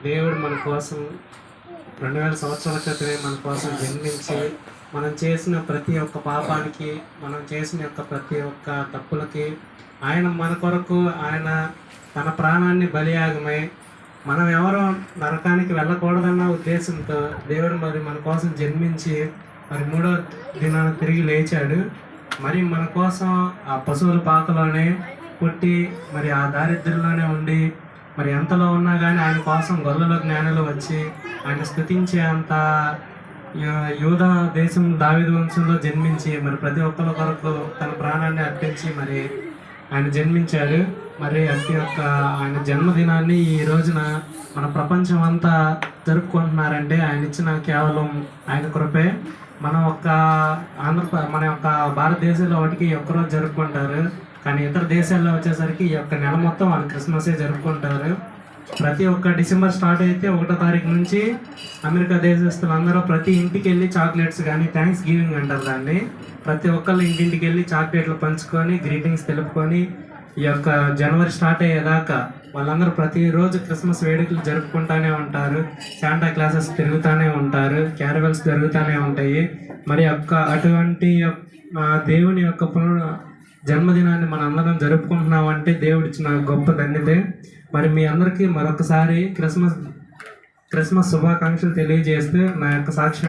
దేవుడు మన కోసం 2000 సంవత్సరాల క్రితమే మన కోసం జన్మించి మనం చేసిన ప్రతి ఒక్క పాపానికి, మనం చేసిన ప్రతి ఒక్క తప్పులకి ఆయన మన కొరకు ఆయన తన ప్రాణాన్ని బలియాగమై మనం ఎవరో నరకానికి వెళ్ళకూడదన్న ఉద్దేశంతో దేవుడు మరి మన కోసం జన్మించి మరి 3వ దినాన తిరిగి లేచాడు. మరి మన కోసం ఆ పశువుల పాకలోనే పుట్టి మరి ఆ దారిద్ర్యంలోనే ఉండి మరి ఎంతలో ఉన్నా కానీ ఆయన కోసం గొల్లలో జ్ఞానులు వచ్చి ఆయన స్తుతించే అంత యూదా దేశం దావీదు వంశంలో జన్మించి మరి ప్రతి ఒక్కరి కొరకు తన ప్రాణాన్ని అర్పించి మరి ఆయన జన్మించాడు. మరి అతి యొక్క ఆయన జన్మదినాన్ని ఈ రోజున మన ప్రపంచం అంతా జరుపుకుంటున్నారంటే ఆయన ఇచ్చిన కేవలం ఆయన కృపే. మన మన యొక్క భారతదేశంలో వాటికి ఒక్కరోజు జరుపుకుంటారు, కానీ ఇతర దేశాల్లో వచ్చేసరికి ఈ యొక్క నెల మొత్తం వాళ్ళు క్రిస్మసే జరుపుకుంటారు. ప్రతి ఒక్క డిసెంబర్ స్టార్ట్ అయితే 1వ తారీఖు నుంచి అమెరికా దేశస్తులందరూ ప్రతి ఇంటికి వెళ్ళి చాక్లెట్స్ కానీ థ్యాంక్స్ గివింగ్ అంటారు దాన్ని, ప్రతి ఒక్కళ్ళు ఇంటింటికి వెళ్ళి చాక్లెట్లు పంచుకొని గ్రీటింగ్స్ తెలుపుకొని ఈ యొక్క జనవరి స్టార్ట్ అయ్యేదాకా వాళ్ళందరూ ప్రతిరోజు క్రిస్మస్ వేడుకలు జరుపుకుంటూనే ఉంటారు. శాంటా క్లాసెస్ తిరుగుతూనే ఉంటారు, క్యారవెల్స్ జరుగుతూనే ఉంటాయి. మరి అటువంటి దేవుని యొక్క జన్మదినాన్ని మన అందరం జరుపుకుంటున్నామంటే దేవుడు ఇచ్చిన గొప్ప ధన్యతే. మరి మీ అందరికీ మరొకసారి క్రిస్మస్ శుభాకాంక్షలు తెలియజేస్తూ నా యొక్క సాక్ష్యం